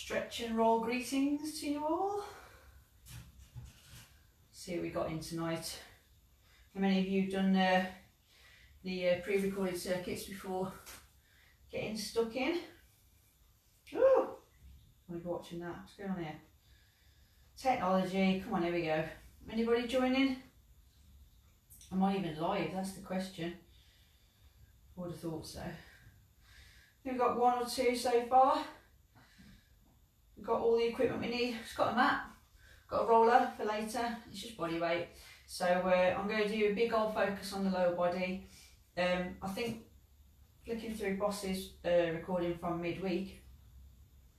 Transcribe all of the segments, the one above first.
Stretch and roll greetings to you all. See what we got in tonight. How many of you have done the pre-recorded circuits before getting stuck in? Ooh, I'm watching that. What's going on here? Technology. Come on, here we go. Anybody joining? Am I even live? That's the question. I would have thought so. We've got one or two so far. We've got all the equipment we need. It's got a mat, got a roller for later. It's just body weight. So I'm going to do a big old focus on the lower body. I think flicking through Boss's recording from midweek,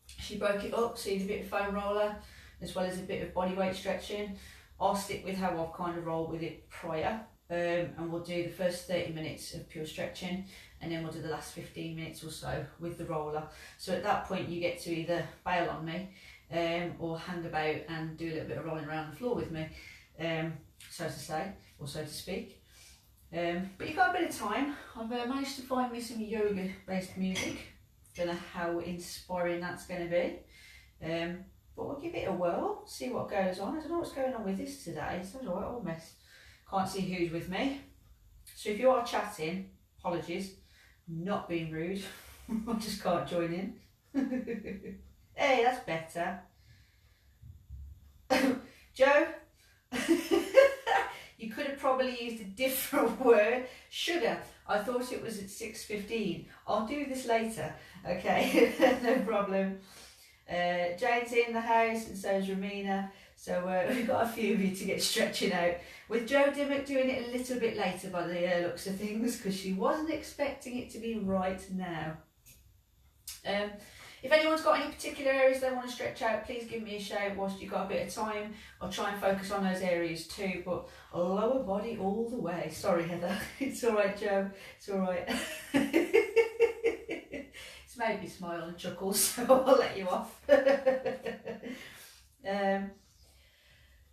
she broke it up, so you did a bit of foam roller as well as a bit of body weight stretching. I'll stick with how I've kind of rolled with it prior, and we'll do the first 30 minutes of pure stretching, and then we'll do the last 15 minutes or so with the roller. So at that point you get to either bail on me or hang about and do a little bit of rolling around the floor with me, so to say, or so to speak. But you've got a bit of time. I've managed to find me some yoga based music. Don't know how inspiring that's going to be, but we'll give it a whirl, see what goes on. I don't know what's going on with this today. It's a right old mess. Can't see who's with me. So if you are chatting, apologies, not being rude. I just can't join in. Hey, that's better. Joe, you could have probably used a different word. Sugar. I thought it was at 6:15. I'll do this later. Okay, no problem. Jane's in the house and so is Ramina. So we've got a few of you to get stretching out. With Jo Dimmock doing it a little bit later by the looks of things, because she wasn't expecting it to be right now. If anyone's got any particular areas they want to stretch out, please give me a shout whilst you've got a bit of time. I'll try and focus on those areas too, but lower body all the way. Sorry, Heather. It's all right, Jo. It's all right. It's made me smile and chuckle, so I'll let you off.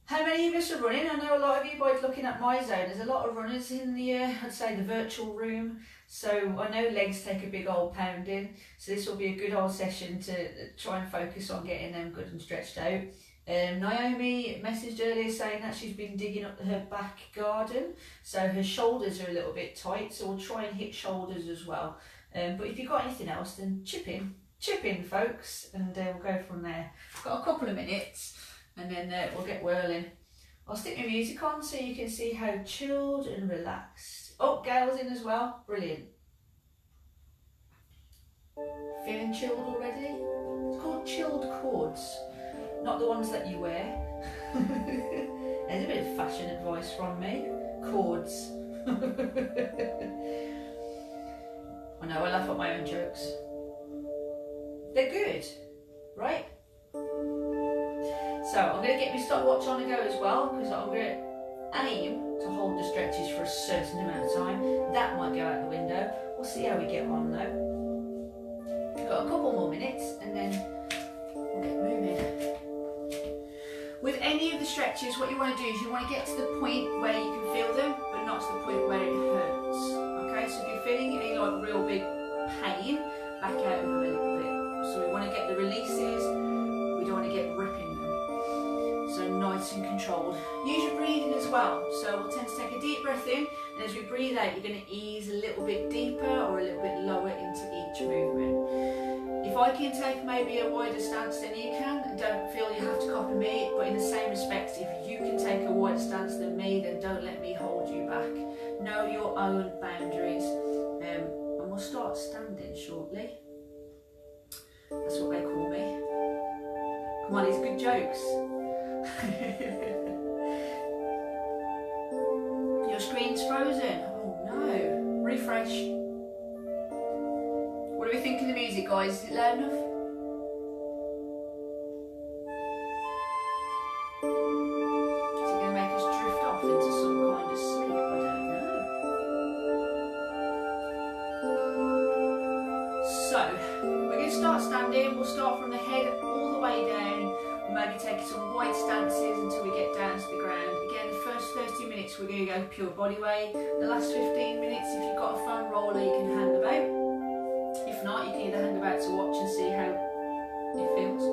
How many of us are running? I know a lot of you, by looking at my zone, there's a lot of runners in the, I'd say the virtual room. So I know legs take a big old pounding. So this will be a good old session to try and focus on getting them good and stretched out. Naomi messaged earlier saying that she's been digging up her back garden. So her shoulders are a little bit tight. So we'll try and hit shoulders as well. But if you've got anything else, then chip in folks, and we'll go from there. Got a couple of minutes. And then we'll get whirling. I'll stick my music on so you can see how chilled and relaxed. Oh, Gail's in as well. Brilliant. Feeling chilled already? It's called chilled cords, not the ones that you wear. There's a bit of fashion advice from me. Cords. I know, I laugh at my own jokes. They're good, right? So I'm going to get my stopwatch on the go as well, because I'm going to aim to hold the stretches for a certain amount of time. That might go out the window. We'll see how we get on though. We've got a couple more minutes and then we'll get moving. With any of the stretches, what you want to do is you want to get to the point where you can feel them, but not to the point where it hurts. Okay, so if you're feeling any like real big pain, back out of them a little bit. So we want to get the releases, we don't want to get ripping. So nice and controlled. Use your breathing as well. So we'll tend to take a deep breath in, and as we breathe out, you're going to ease a little bit deeper or a little bit lower into each movement. If I can take maybe a wider stance than you can, don't feel you have to copy me, but in the same respect, if you can take a wider stance than me, then don't let me hold you back. Know your own boundaries, and we'll start standing shortly. That's what they call me. Come on, it's good jokes. Your screen's frozen. Oh no. Refresh. What do we think of the music, guys? Is it loud enough? Is it going to make us drift off into some kind of sleep? I don't know. So, we're going to start standing. We'll start from the head all the way down. Maybe take some wide stances until we get down to the ground. Again, the first 30 minutes we're going to go pure body weight. The last 15 minutes, if you've got a foam roller, you can hang about. If not, you can either hang about to watch and see how it feels,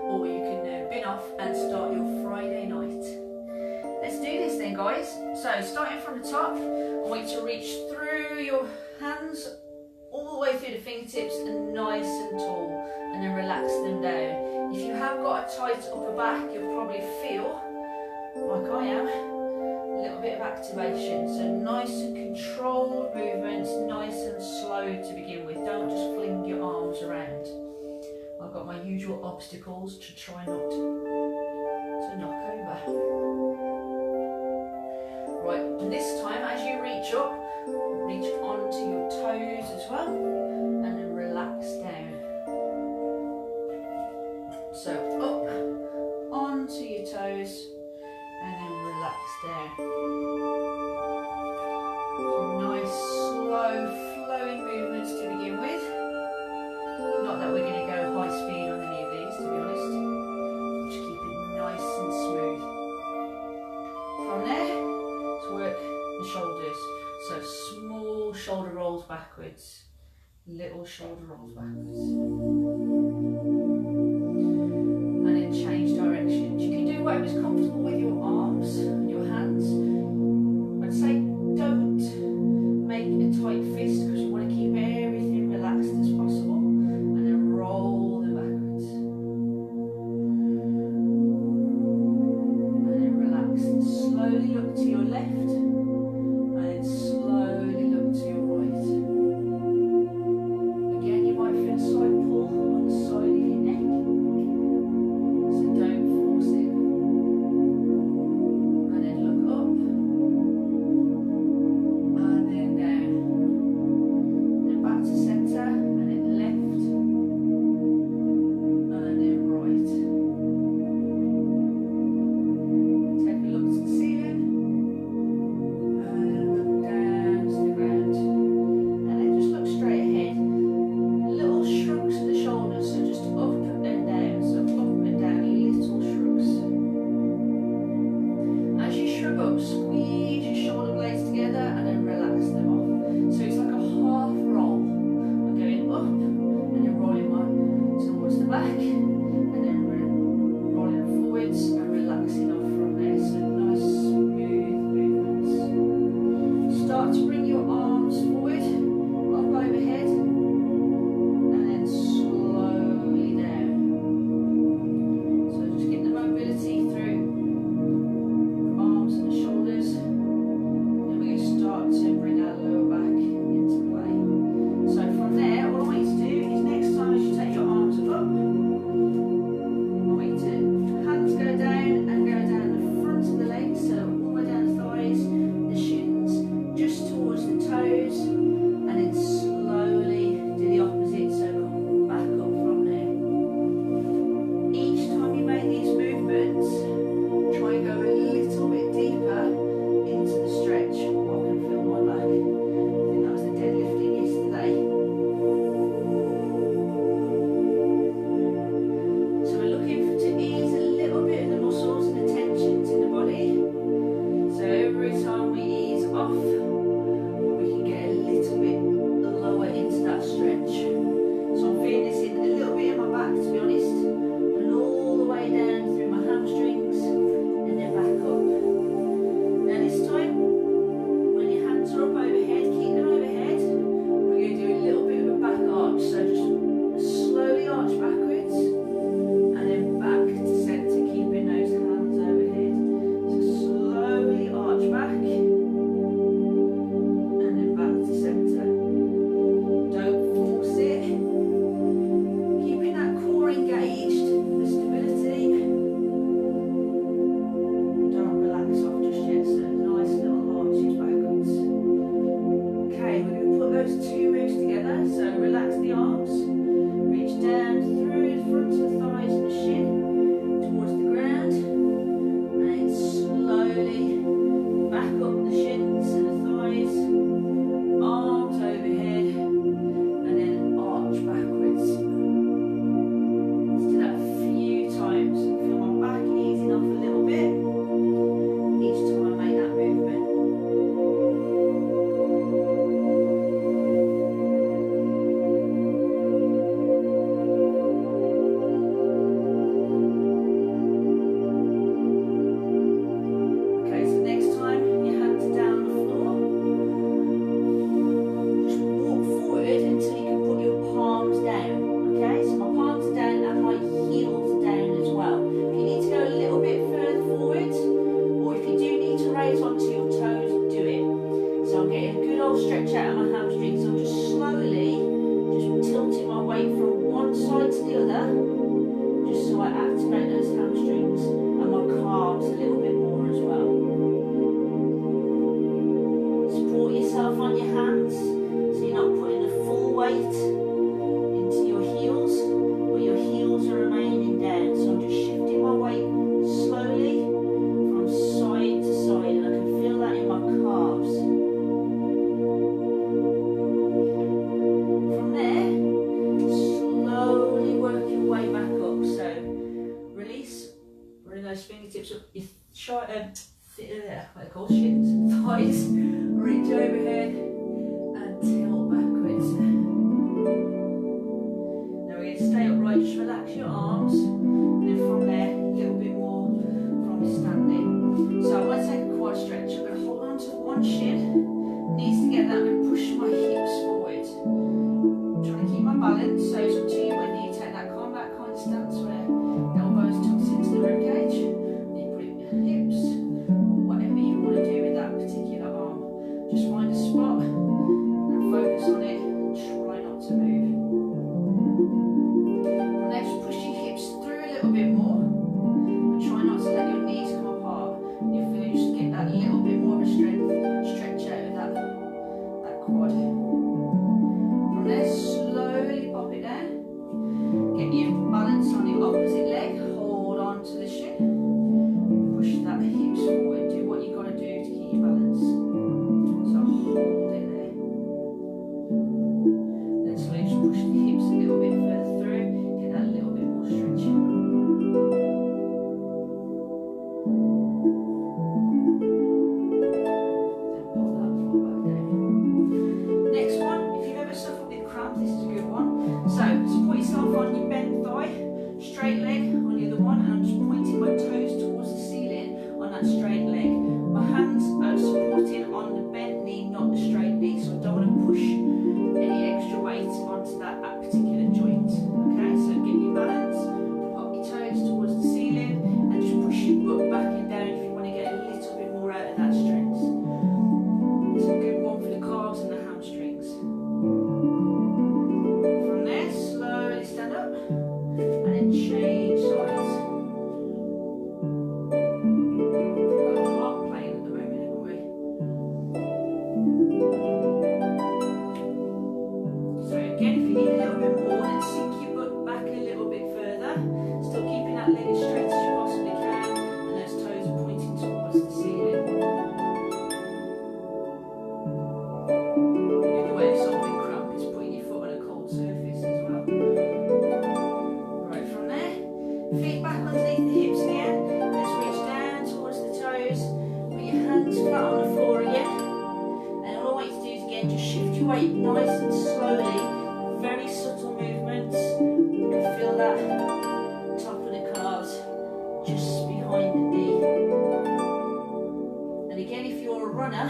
or you can bin off and start your Friday night. Let's do this then, guys. So starting from the top, I want you to reach through your hands all the way through the fingertips and nice and tall, and then relax them down. If you have got a tight upper back, you'll probably feel, like I am, a little bit of activation. So nice and controlled movements, nice and slow to begin with. Don't just fling your arms around. I've got my usual obstacles to try not to knock over. Right, and this time as you reach up, reach onto your toes as well, and then relax down. So up, onto your toes, and then relax down. Nice, slow, flowing movements to begin with. Not that we're going to go high speed on any of these, to be honest. Just keep it nice and smooth. From there, let's work the shoulders. So small shoulder rolls backwards, little shoulder rolls backwards. And then change directions. You can do whatever's comfortable with your arms and your hands. I'd say don't make a tight fist because you want to keep everything relaxed as possible. And then roll them backwards. And then relax. And slowly look to your left. And then slowly look to your right. Again, you might feel a slight pull on the side of your neck. So don't force it. And then my weight from one side to the other, just so I activate those hamstrings and my calves a little bit more as well. Support yourself on your hands, so you're not putting the full weight into your heels, but your heels are remaining down. So I'm just shifting my weight slowly from side to side, and I can feel that in my calves. From there, slowly work your way back up. So release, bring those fingertips up your shins, thighs, reach overhead and tilt backwards. Now we're going to stay upright, just relax your arms, and then from there, a little bit more from standing. So I want to take a quad stretch. I'm going to hold on to one shin, knees together, I'm going to push my hips forward. I'm trying to keep my balance, so it's up to you whether you take that combat kind of stance where elbows tucked into the ribcage, you put it in your hips, or whatever you want to do with that particular arm. Just find a spot and focus on it, try not to move. And then just push your hips through a little bit more, and try not to let your knees come apart. You feel you just get that little bit more of a stretch out of that quad. From there, slowly pop it down. Get your balance on the opposite leg, hold on to the shin, push that hips forward, do what you got to do to keep your balance. So hold it there. Then slowly just push the hips a little bit further through, get that little bit more stretch. Then pull that floor back down. Next one, if you've ever suffered with cramp, this is a good one. So support yourself on your bent thigh, straight leg on the other one, and I'm just pointing my toes towards the ceiling on that straight leg. My hands are supporting on the bent knee, not the straight knee, so I don't want to push any extra weight onto that particular joint. Okay, so get your balance, pop your toes towards the ceiling, and just push your butt back and down if you want to get a little bit more out of that strength. It's a good one for the calves and the hamstrings. From there, slowly stand up and then change sides. Got a lot playing at the moment, haven't we? So again, if you need a little bit more, then sink your butt back a little bit further. Still keeping that leg as straight as you possibly can, and those toes are pointing towards the ceiling. The other way of solving cramp is putting your foot on a cold surface as well. Right, from there, feet back underneath the hips again. Let's reach down towards the toes. Put your hands flat on the floor again. And all I want you to do is again, just shift your weight nice and slowly. Very subtle movements. You can feel that top of the calves just behind the knee. And again, if you're a runner,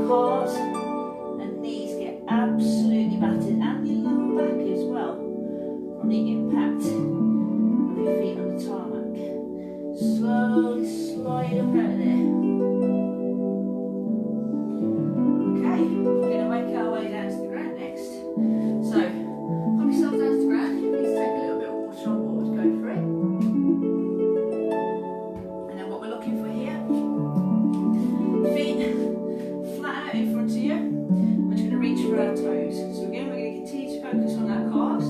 calves and knees get absolutely battered, and your lower back as well, from the impact of your feet on the tarmac. Slowly slide up out of there. Okay, we're going to make our way down to the ground next. So, pop yourself down to the ground. Please take a little bit of water on board, go for it. And then what we're looking for here, feet flat out in front of you. We're just going to reach for our toes. So again, we're going to continue to focus on our calves.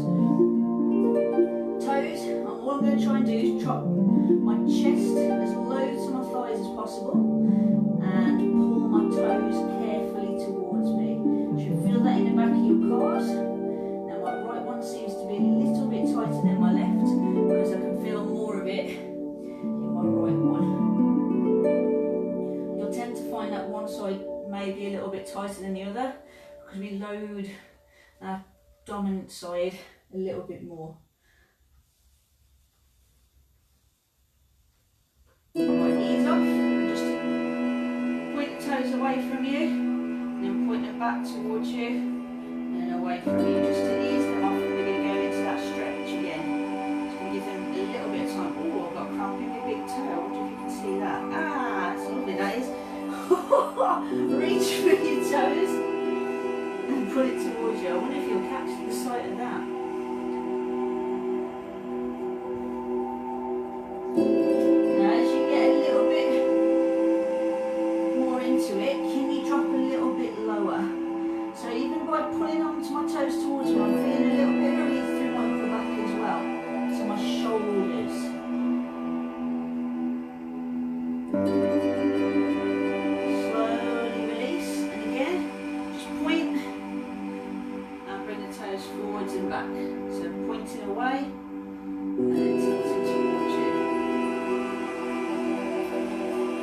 Toes, and all I'm going to try and do is drop my chest as low to my thighs as possible and pull my toes carefully towards me. You should feel that in the back of your calves. Now my right one seems to be a little bit tighter than my left because I can feel more of it in my right one. You'll tend to find that one side may be a little bit tighter than the other because we load our dominant side a little bit more. Right, knees up, and just point the toes away from you, and then point them back towards you, and then away from you, just to ease them off, and we're going to go into that stretch again. So we'll give them a little bit of time. Oh, I've got cramp in my big toe, I wonder if you can see that. Ah, that's lovely, that is. Reach for your toes, and pull it towards you. I wonder if you'll catch the sight of that. pointing away and then tilting towards you.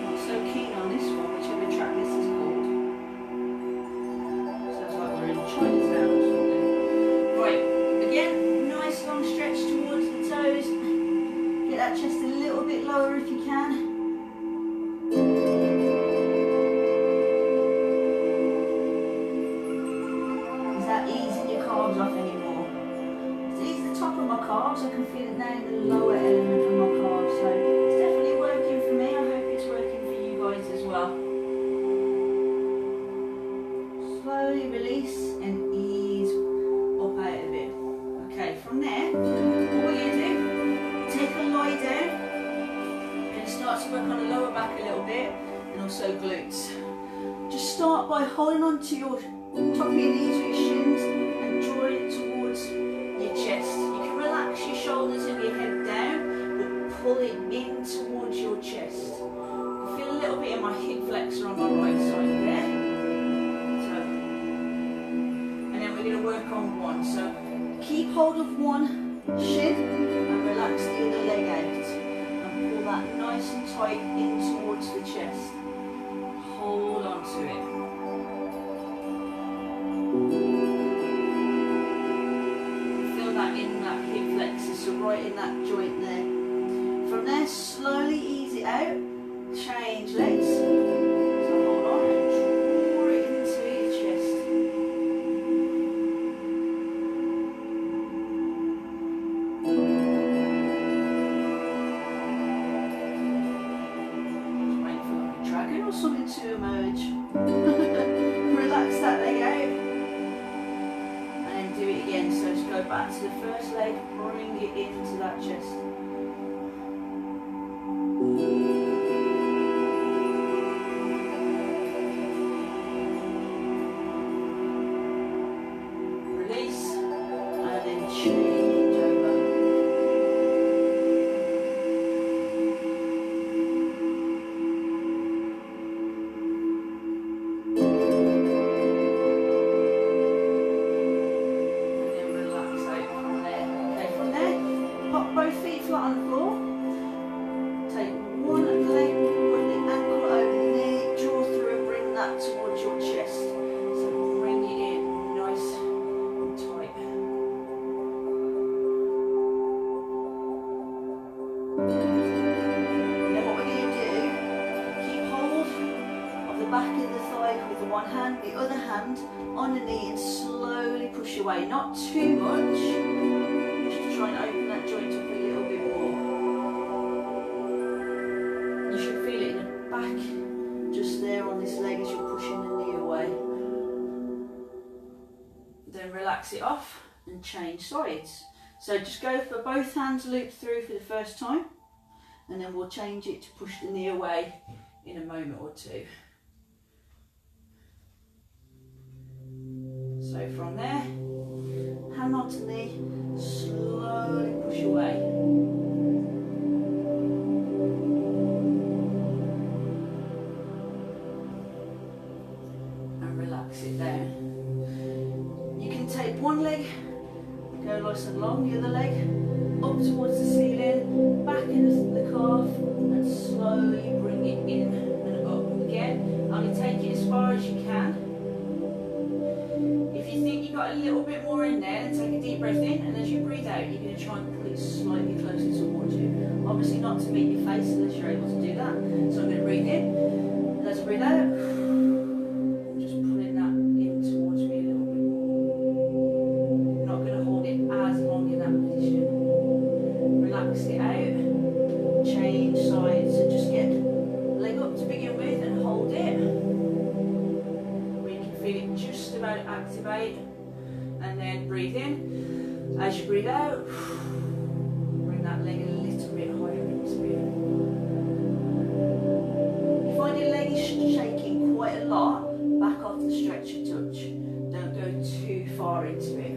Not so keen on this one, whichever track this is called. Sounds like we're in Chinatown or something. Right, again, nice long stretch towards the toes. Get that chest a little bit lower if you can. Is that easing your calves off anymore? It's eased the top of my calves. I can feel it now in the lower element of my calves. So it's definitely working for me. I hope it's working for you guys as well. Slowly release and ease up out of it. Okay, from there, all you do, take a lie down and start to work on the lower back a little bit and also glutes. Just start by holding on to your top of your knees with your shins and draw it towards your chest. You can relax your shoulders and your head down, but pull it in towards your chest. I feel a little bit in my hip flexor on my right side there. So, and then we're going to work on one. So keep hold of one shin and relax the other leg out. And pull that nice and tight in towards the chest. Hold on to it. Feel that in that hip flexor, so right in that joint there. From there, slowly ease it out. Change legs. So hold on and draw it into your chest. Just wait for like a dragon or something to emerge. Relax that leg out. Do it again, so just go back to the first leg, bring it into that chest. Release, and then change over. Both feet flat on the floor. Take one leg, put the ankle over the knee, draw through and bring that towards your chest. So bring it in nice and tight. Then what we're going to do, keep hold of the back of the thigh with the one hand, the other hand on the knee and slowly push away. Not too much, just to try and open that joint up a little bit more. You should feel it in the back, just there on this leg as you're pushing the knee away. Then relax it off and change sides. So just go for both hands loop through for the first time, and then we'll change it to push the knee away in a moment or two. So from there, hand onto the knee, slowly push away. And relax it down. You can take one leg, go nice and long, the other leg up towards the ceiling, back in the calf, and slowly bring it in and up again. Only take it as far as you can. If you think you've got a little bit more in there, then take a deep breath in, and as you breathe out, you're going to try and pull it slightly closer towards you. Obviously not to meet your face unless you're able to do that. So I'm going to breathe in, and as I breathe out, just pulling that in towards me a little bit more. Not going to hold it as long in that position. Relax it out, change sides, and just get leg up to begin with and hold it. Feel it just about activate, and then breathe in. As you breathe out, bring that leg a little bit higher into it. If you find your leg is shaking quite a lot, back off the stretch a touch. Don't go too far into it.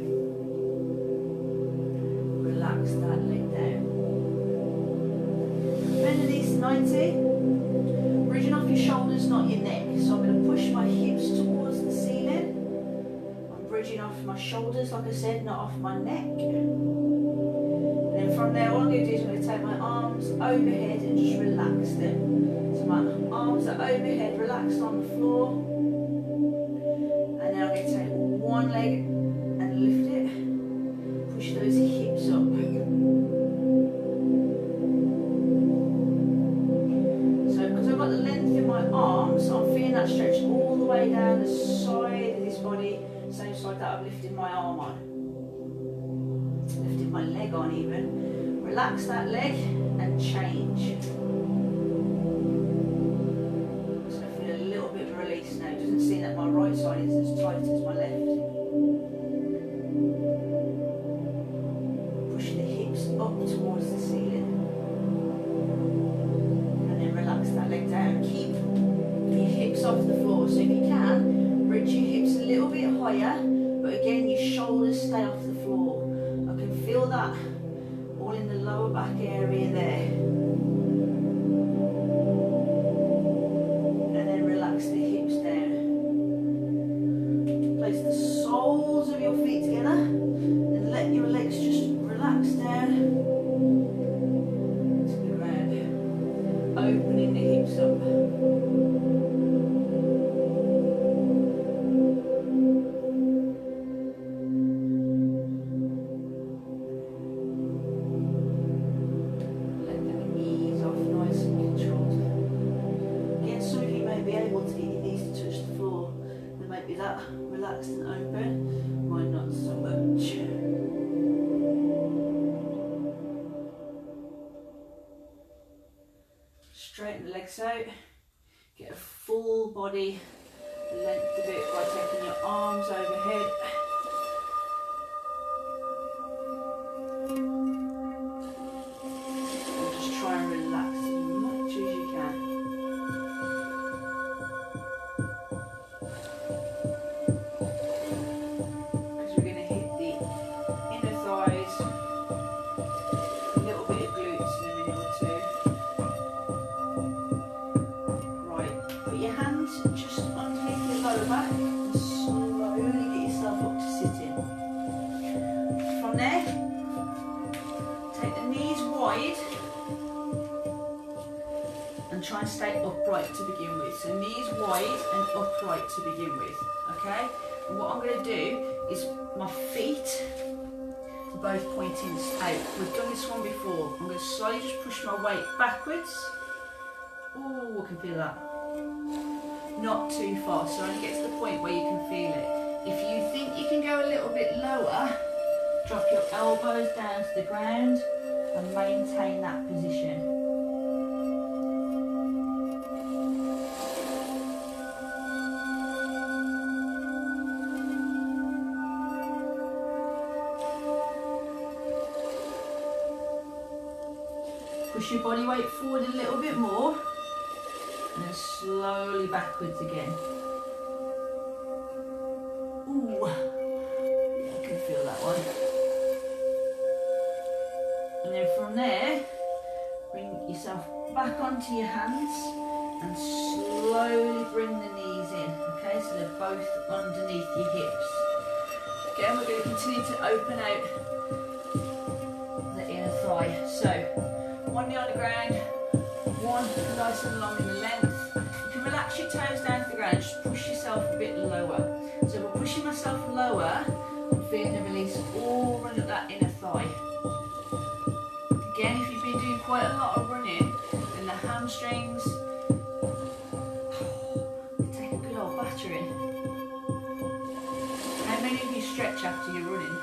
Relax that leg down. Bend the knees to 90. Bridging off your shoulders, not your neck. So I'm going to push my hips towards the ceiling. I'm bridging off my shoulders, like I said, not off my neck. from there, all I'm going to do is I'm going to take my arms overhead and just relax them. So my arms are overhead, relaxed on the floor. And then I'm going to take one leg and lift it. Push those hips up. So because I've got the length in my arms, I'm feeling that stretch all the way down the side of this body, same side that I've lifted my arm on. Lifted my leg on even. Relax that leg and change. So I feel a little bit of release now. It doesn't seem that my right side is as tight as my left. Push the hips up towards the ceiling. And then relax that leg down. Keep your hips off the floor. So if you can, bridge your hips a little bit higher, but again your shoulders stay off the floor. I can feel that all in the lower back area there. And then relax the hips down. Place the soles of your feet together and let your legs just relax down to the ground. Opening the hips up. That relaxed and open, mine not so much. Straighten the legs out, get a full body length of it by taking your arms overhead. And just try and relax as much as you can. Try and stay upright to begin with. So knees wide and upright to begin with. Okay? And what I'm going to do is my feet are both pointing out. We've done this one before. I'm going to slowly just push my weight backwards. Oh, I can feel that. Not too far. So only get to the point where you can feel it. If you think you can go a little bit lower, drop your elbows down to the ground and maintain that position. Push your body weight forward a little bit more and then slowly backwards again. Ooh, yeah, I can feel that one. And then from there, bring yourself back onto your hands and slowly bring the knees in. Okay, so they're both underneath your hips. Again, we're going to continue to open out the inner thigh. So, one knee on the ground, one nice and long in the length. You can relax your toes down to the ground, just push yourself a bit lower. So we're pushing myself lower, I'm feeling the release all running up that inner thigh. Again, if you've been doing quite a lot of running, then the hamstrings, they take a good old battering. How many of you stretch after you're running?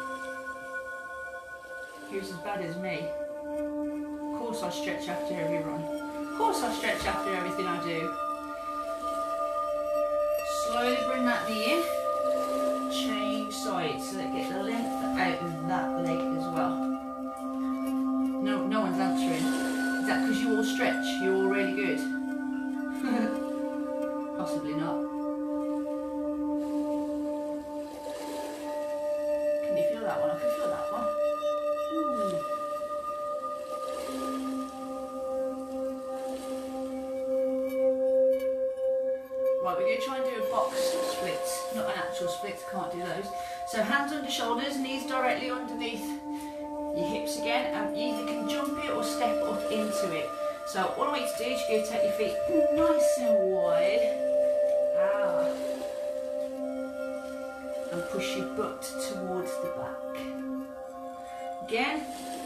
Who's as bad as me? Of course I stretch after every run. Of course I stretch after everything I do. Slowly bring that knee in. Change sides so that get the length out of that leg as well. No one's answering. Is that because you all stretch? You're all really good? Possibly not. Can you feel that one? I can feel that one. Ooh. Right, we're going to try and do a box split, not an actual split, can't do those. So hands under shoulders, knees directly underneath your hips again, and you either can into it. So all I want you to do is you're going to take your feet nice and wide. And push your butt towards the back. Again,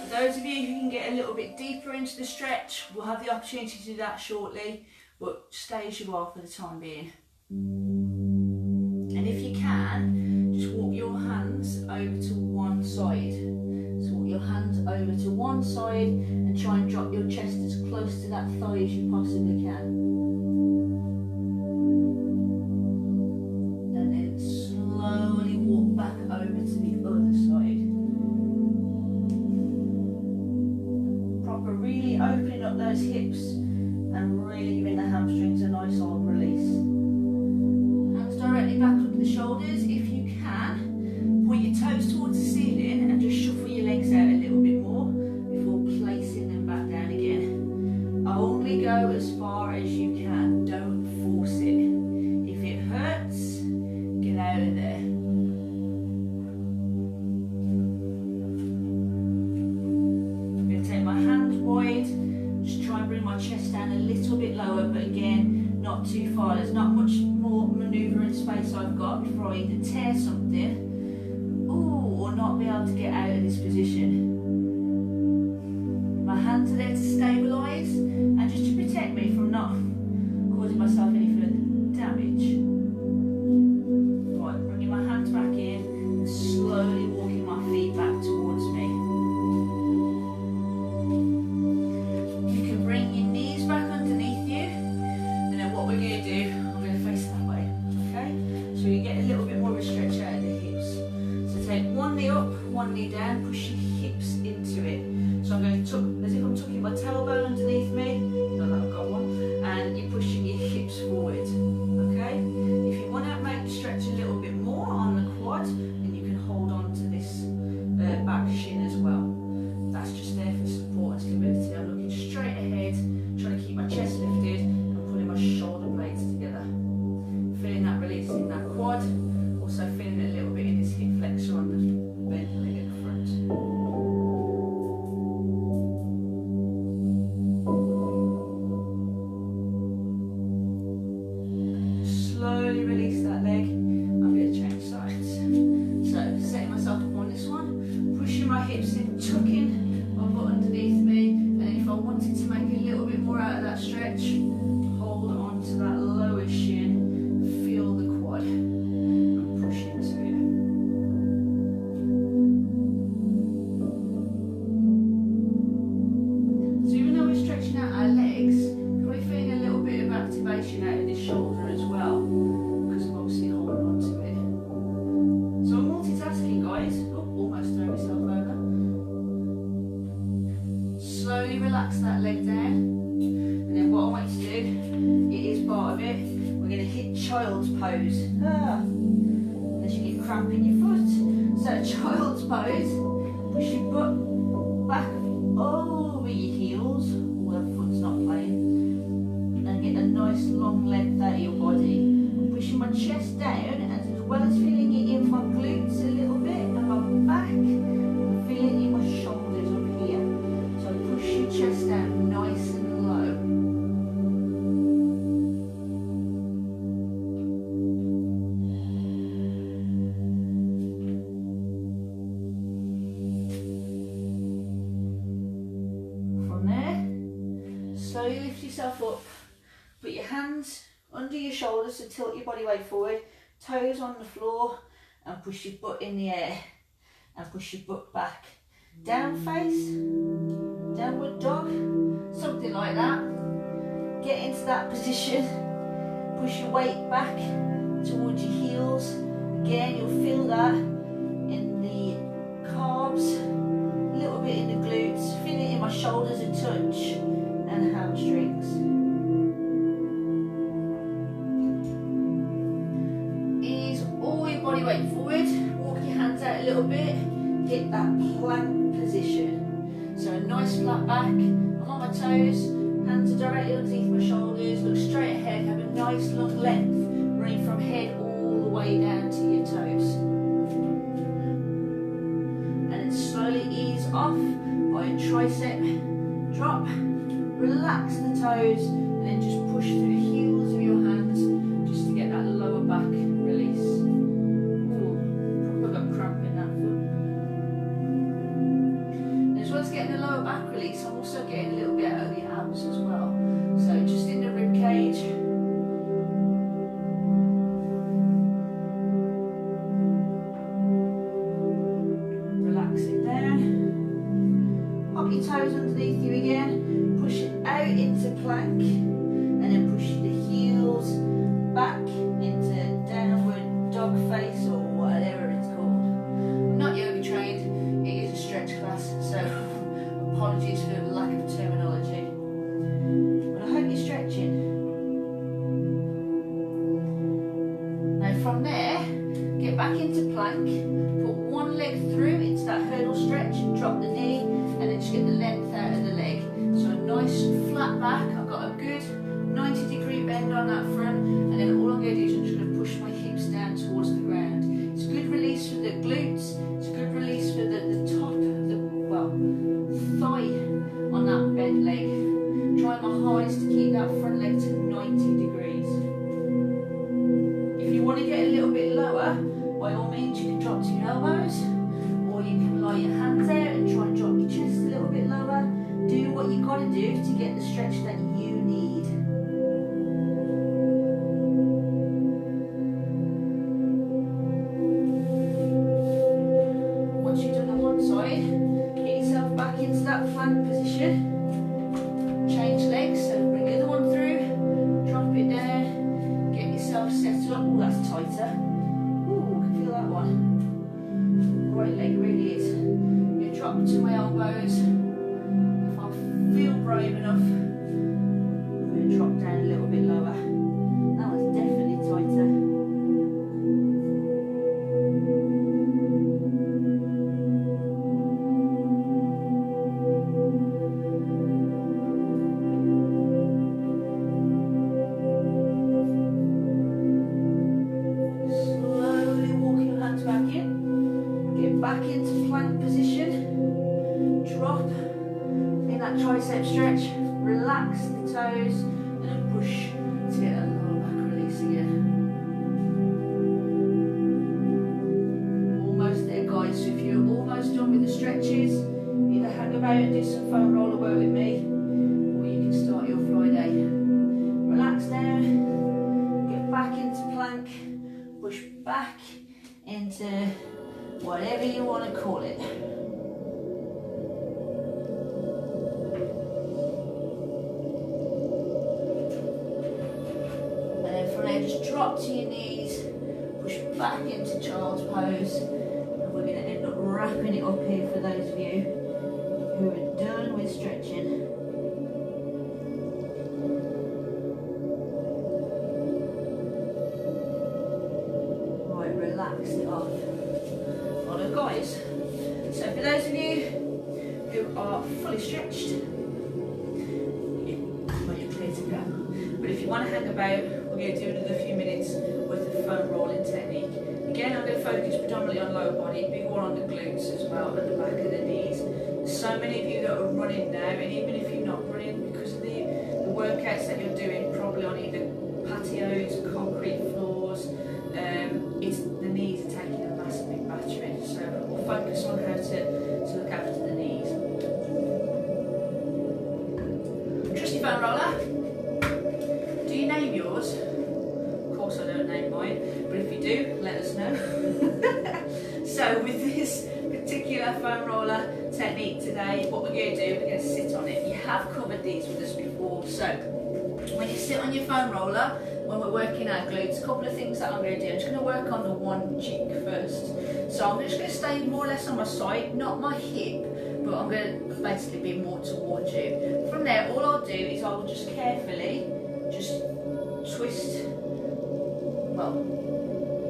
for those of you who can get a little bit deeper into the stretch, we'll have the opportunity to do that shortly, but stay as you are for the time being. And if you can, just walk your hands over to one side. So walk your hands over to one side and try and drop your chest as close to that thigh as you possibly can. And then slowly walk back over to the other side. Proper really opening up those hips and really giving the hamstrings a nice old release. Hands directly back under the shoulders. If you can, point your toes towards the ceiling and just shuffle your legs out a little bit more before placing them back down again. Only go as far as you can, don't force it. If it hurts, get out of there. I'm going to take my hands wide, just try and bring my chest down a little bit lower, but again, not too far. There's not much more manoeuvring space I've got before I either tear something or not be able to get out of this position. My hands are there to stabilise and just to protect me from not causing myself any further damage. Right, bringing my hands back in and slowly walking my feet back towards me. You can bring your knees back underneath you, and then what we're going to do, I'm going to face that way, okay? So you get a little bit more of a stretch out of the hips. So take one knee up, one knee down, push your hips into it. So I'm going to tuck, as if I'm tucking my tailbone underneath me, not that I've got one, and you're pushing your hips forward, okay? If you want to make the stretch a little bit more on the quad, then you can hold on to this back shin as well. That's just there for support and stability. I'm looking straight ahead, trying to keep my chest lifted and pulling my shoulder blades together. Feeling that release in that quad, also feeling it a little bit in this hip flexor on the bent leg at the front. Slowly release that leg. I'm going to change sides. So setting myself up on this one, pushing my hips in, tucking my butt underneath me, and then if I wanted to make a little bit more out of that stretch, hold on to that lower shin, feel the quad, and push into it. So even though we're stretching out our legs, probably feeling a little bit of activation out of this shoulder as well, because I'm obviously holding on to it. So I'm multitasking, guys. Oh, almost throw myself over. Slowly relax that leg down, and then what I want you to do, it is part of it, we're going to hit child's pose. Unless you get cramp in your foot. So child's pose, push your butt back over your heels, although the foot's not playing, and get a nice long length out of your body. I'm pushing my chest down, and as well as feeling it in my glutes a little bit and my back, I'm feeling it in my shoulders up here. So push your chest down nice and low. From there, slowly lift yourself up. Put your hands under your shoulders to tilt your body weight forward, toes on the floor, and push your butt in the air and push your butt back. Down face, downward dog, something like that. Get into that position, push your weight back towards your heels. Again, you'll feel that in the calves, a little bit in the glutes, feel it in my shoulders a touch, and hamstrings. Ease all your body weight forward, walk your hands out a little bit, hit that plank position. So a nice flat back, I'm on my toes, hands are directly underneath my shoulders, look straight ahead, have a nice long length, running from head all the way down to your toes. And then slowly ease off by a tricep drop, Relax the toes and then just push through the heels of your hands just to get that lower back release. Ooh, probably got cramp in that foot. And as well as getting the lower back release, I'm also getting a little bit out of the abs as well. So just in the rib cage. Relax it down. Pop your toes underneath you again. Push it out into plank and then push the heels back into downward dog face or whatever it's called. I'm not yoga trained, it is a stretch class, so apologies for the lack of terminology. But I hope you're stretching. Now from there, get back into plank, put one leg through into that hurdle stretch and drop the knee, and then just get the length out of the leg. So a nice flat back, I've got a good 90-degree bend on that front, and then all I'm going to do is I'm just going to push my hips down towards the ground. It's a good release for the glutes, it's a good release for the top of the, well, thigh on that bent leg. Try my hardest to keep that front leg to 90 degrees. If you want to get a little bit lower, by all means you can drop to your elbows, or you can lie your hands out and try and drop your chest a little bit lower. Do what you got to do to get the stretch that you need. Once you've done on one side, get yourself back into that plank position. Change legs, so bring the other one through, drop it down, get yourself set up. Oh, that's tighter. Ooh, I can feel that one. Right leg really is. You drop to my elbows. Feel brave enough, I'm going to drop down a little bit lower. That was definitely tighter. Slowly walk your hands back in. Get back into plank position. Drop. That tricep stretch, relax the toes and then push to get a lower back release again. Almost there guys, so if you're almost done with the stretches, either hang about and do some foam roller work with me, or you can start your Friday. Relax down, get back into plank, push back into whatever you want to call it. Just drop to your knees, push back into child's pose, and we're going to end up wrapping it up here for those of you who are done with stretching. Right, relax it off. Follow guys. So for those of you who are fully stretched, you're clear to go. But if you want to hang about, we're going to do another few minutes with the foam rolling technique. Again, I'm going to focus predominantly on lower body, big one on the glutes as well, and the back of the knees. There's so many of you that are running now, and even if you're not running, because of the workouts that you're doing, probably on either patios, concrete floors, it's the knees are taking a massive big battery. So we'll focus on how to look after the knees. Trusty foam roller. Do you name yours? Of course I don't name mine, but if you do, let us know. So with this particular foam roller technique today, what we're going to do, we're going to sit on it. You have covered these with us before, so when you sit on your foam roller, when we're working our glutes, a couple of things that I'm going to do. I'm just going to work on the one cheek first. So I'm just going to stay more or less on my side, not my hip, but I'm going to basically be more towards you. From there, all I'll do is I'll just carefully just twist, well,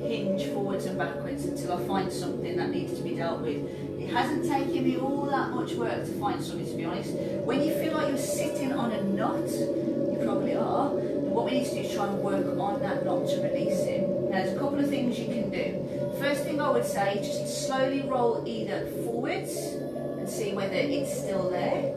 hinge forwards and backwards until I find something that needs to be dealt with. It hasn't taken me all that much work to find something, to be honest. When you feel like you're sitting on a knot, you probably are, and what we need to do is try and work on that knot to release it. Now there's a couple of things you can do. First thing I would say, just slowly roll either forwards and see whether it's still there,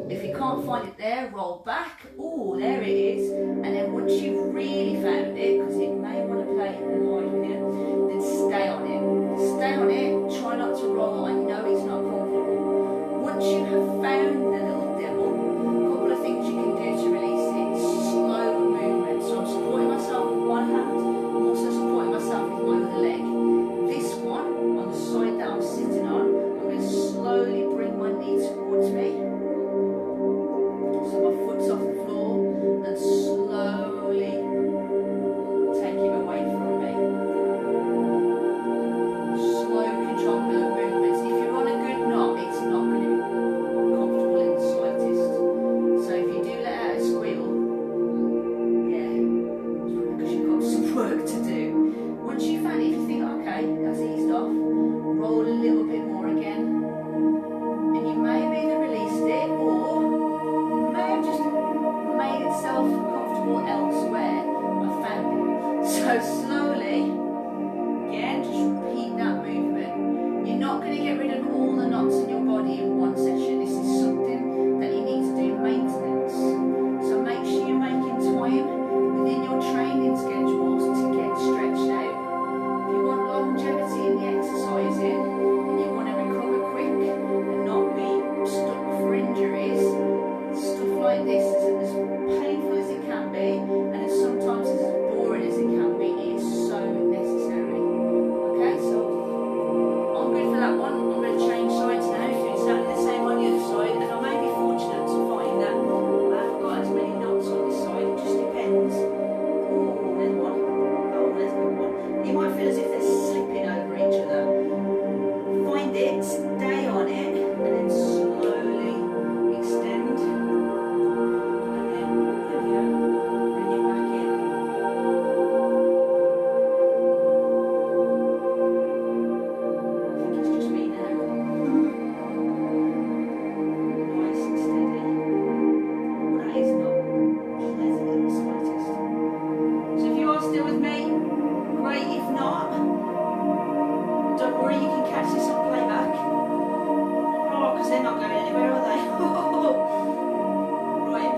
If you can't find it there, roll back. Oh, there it is. And then once you've really found it, because it may want to play and hide with you, then stay on it. Stay on it. Try not to roll. I know it's not comfortable. Once you have found the little devil, a couple of things you can do to release it. Slow movement. So I'm supporting myself with one hand. I'm also supporting myself with my other leg. This one, on the side that I'm sitting on, I'm going to slowly bring my knee towards me. So my foot's off the floor, and slowly take it away from me. Slow, controlled movements. If you're on a good knot, it's not going to be comfortable in the slightest. So if you do let out a squeal, yeah, it's probably because you've got some work to do. Once you find it, if you think, okay, that's eased off, roll a little bit more again. And you may have either released it, or may have just made itself comfortable elsewhere. I found it. So slowly, again, just repeat that movement. You're not going to get rid of all the knots in your body in one session. This is something that you need to do maintenance. So make sure you're making time within your training schedules to get stretched out. If you want longevity in the exercising, and you want to recover quick and not be stuck for injuries, stuff like this is as painful as it can be, and as sometimes as boring as it can be, it is so necessary. Okay, so I'm good for that one. I'm going to change sides now, do exactly the same on the other side, and I may be fortunate to find that I haven't got as many knots on this side. It just depends. Oh, there's one. Oh, there's another one. You might feel as if they're slipping over each other. Find it, stay on it, and then slowly extend. And then, there we go, bring it back in. I think it's just me now. Nice and steady. Oh, that is not pleasant in the slightest. So if you are still with me, great. If not, don't worry, you can catch this on playback. Oh, because they're not going anywhere, are they? Right.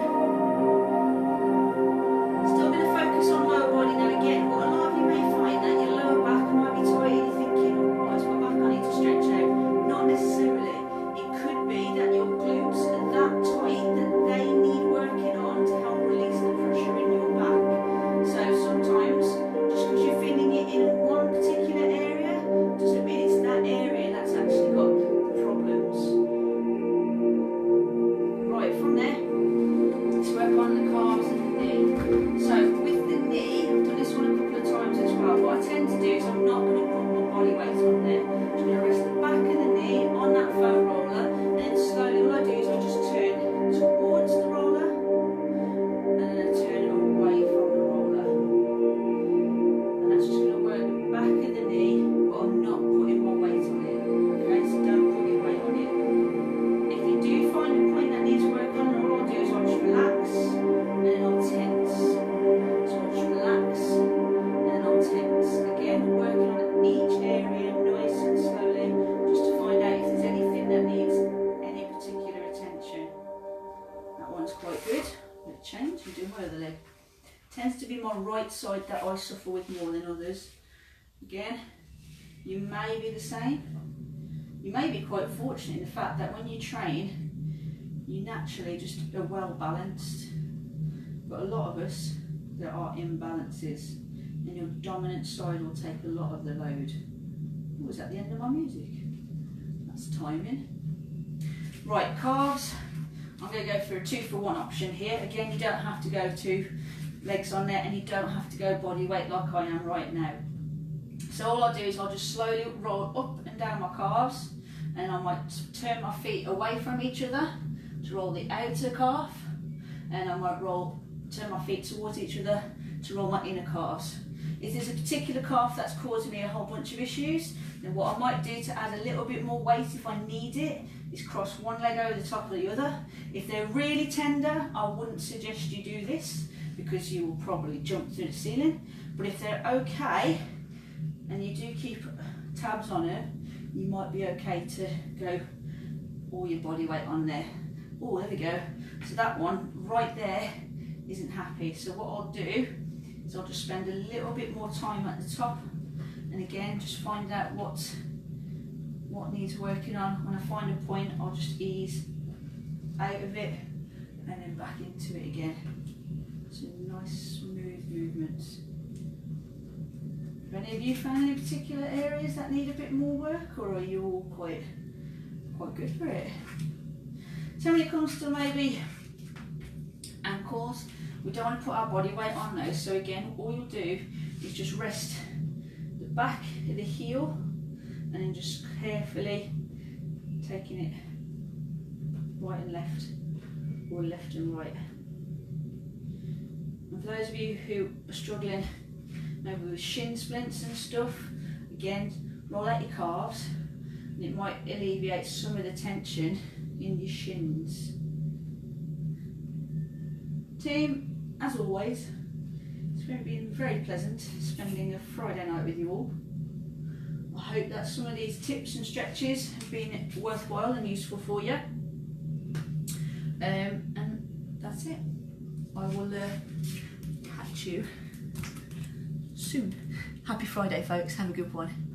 Still going to focus on lower body now again, but a lot of you may find that your lower back might be tight and you're thinking, oh, why is my back? I need to stretch out. Not necessarily. It could be that your glutes are that tight that they need working on to help release the pressure in your back. So sometimes, just because you're feeling it in one particular area, doesn't mean it's that area that's actually got problems. Right, from there, let's work on the calves and the knee. So with the knee, I've done this one a couple of times as well. What I tend to do is I'm not going to put my body weight on there. I'm just going to rest the back of the knee on that foam roller, and then slowly all I do is I just turn towards the roller, and then I turn away from the roller. And that's just going to work the back of the knee, but I'm not putting my weight on it. Okay, so don't put your weight on it. If you do find a point that needs work on, all I'll do is I'll just relax, and then I'll tense. So I'll just relax, and then I'll tense. Again, working on each area nice and slowly, just to find out if there's anything that needs any particular attention. That one's quite good. Let's change and do my other leg. Tends to be my right side that I suffer with more than others. Again, you may be the same. You may be quite fortunate in the fact that when you train, you naturally just are well balanced. But a lot of us, there are imbalances, and your dominant side will take a lot of the load. Oh, was that the end of my music? That's timing. Right, calves. I'm going to go for a 2-for-1 option here. Again, you don't have to go 2 legs on there, and you don't have to go body weight like I am right now. So all I'll do is I'll just slowly roll up and down my calves, and I might turn my feet away from each other to roll the outer calf, and I might turn my feet towards each other to roll my inner calves. If there's a particular calf that's causing me a whole bunch of issues, then what I might do to add a little bit more weight if I need it is cross one leg over the top of the other. If they're really tender, I wouldn't suggest you do this because you will probably jump through the ceiling. But if they're okay and you do keep tabs on them, you might be okay to go all your body weight on there. Oh, there we go. So that one right there isn't happy. So what I'll do is I'll just spend a little bit more time at the top, and again just find out what needs working on. When I find a point, I'll just ease out of it and then back into it again. So nice smooth movements. Have any of you found any particular areas that need a bit more work, or are you all quite good for it? So when it comes to maybe ankles, we don't want to put our body weight on those. So again, all you'll do is just rest the back of the heel and then just carefully taking it right and left, or left and right. And for those of you who are struggling maybe with shin splints and stuff, again, roll out your calves and it might alleviate some of the tension in your shins. Team, as always, it's been very pleasant spending a Friday night with you all. I hope that some of these tips and stretches have been worthwhile and useful for you. And that's it. I will catch you soon. Happy Friday, folks. Have a good one.